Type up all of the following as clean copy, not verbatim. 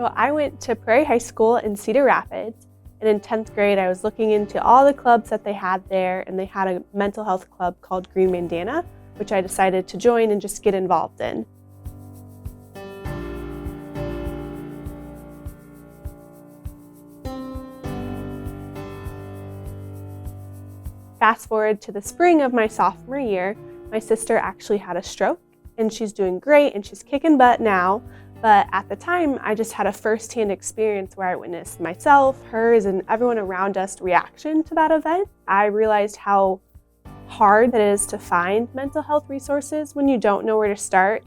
So I went to Prairie High School in Cedar Rapids, and in 10th grade I was looking into all the clubs that they had there, and they had a mental health club called Green Bandana, which I decided to join and just get involved in. Fast forward to the spring of my sophomore year, my sister actually had a stroke, and she's doing great and she's kicking butt now. But at the time, I just had a firsthand experience where I witnessed myself, hers, and everyone around us reaction to that event. I realized how hard it is to find mental health resources when you don't know where to start.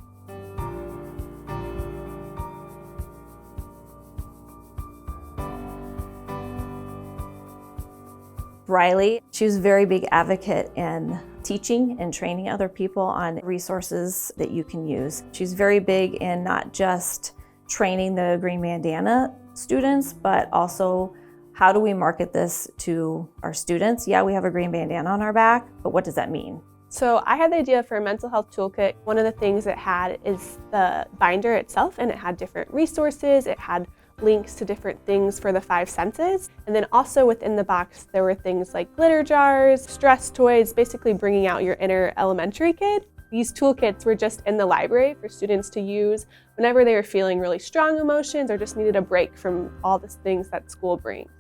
Rylee, she was a very big advocate in teaching and training other people on resources that you can use. She's very big in not just training the Green Bandana students, but also how do we market this to our students? Yeah, we have a green bandana on our back, but what does that mean? So I had the idea for a mental health toolkit. One of the things it had is the binder itself, and it had different resources. It had links to different things for the 5 senses. And then also within the box, there were things like glitter jars, stress toys, basically bringing out your inner elementary kid. These toolkits were just in the library for students to use whenever they were feeling really strong emotions or just needed a break from all the things that school brings.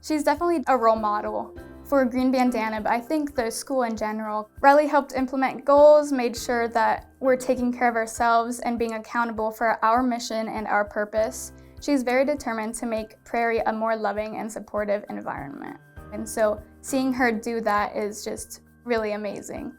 She's definitely a role model for Green Bandana, but I think the school in general. Rylee helped implement goals, made sure that we're taking care of ourselves and being accountable for our mission and our purpose. She's very determined to make Prairie a more loving and supportive environment. And so seeing her do that is just really amazing.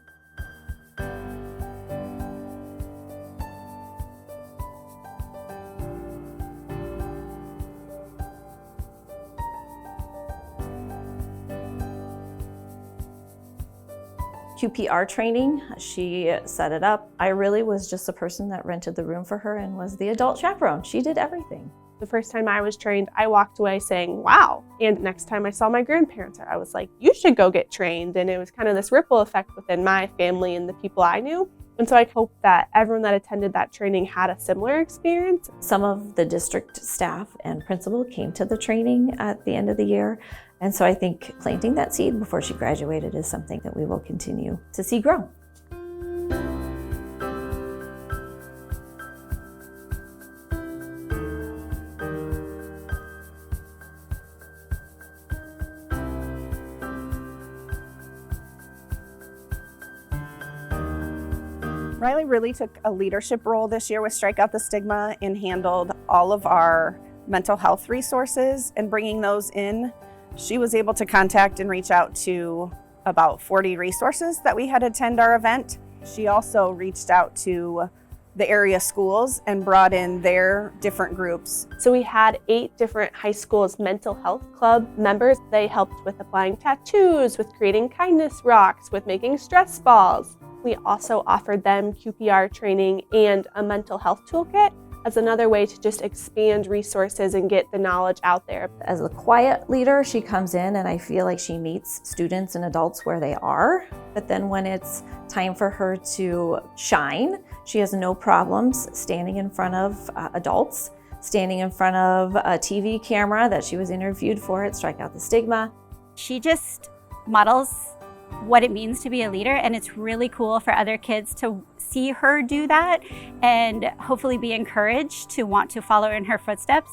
QPR training, she set it up. I really was just the person that rented the room for her and was the adult chaperone. She did everything. The first time I was trained, I walked away saying, wow. And next time I saw my grandparents, I was like, you should go get trained. And it was kind of this ripple effect within my family and the people I knew. And so I hope that everyone that attended that training had a similar experience. Some of the district staff and principal came to the training at the end of the year. And so I think planting that seed before she graduated is something that we will continue to see grow. Rylee really took a leadership role this year with Strike Out the Stigma and handled all of our mental health resources and bringing those in. She was able to contact and reach out to about 40 resources that we had attend our event. She also reached out to the area schools and brought in their different groups. So we had 8 different high schools mental health club members. They helped with applying tattoos, with creating kindness rocks, with making stress balls. We also offered them QPR training and a mental health toolkit as another way to just expand resources and get the knowledge out there. As a quiet leader, she comes in and I feel like she meets students and adults where they are. But then when it's time for her to shine, she has no problems standing in front of adults, standing in front of a TV camera that she was interviewed for at Strike Out the Stigma. She just models what it means to be a leader, and it's really cool for other kids to see her do that and hopefully be encouraged to want to follow in her footsteps.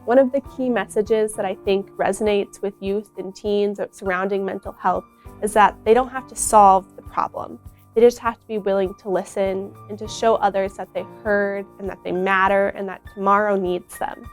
One of the key messages that I think resonates with youth and teens surrounding mental health is that they don't have to solve the problem. They just have to be willing to listen and to show others that they heard and that they matter and that tomorrow needs them.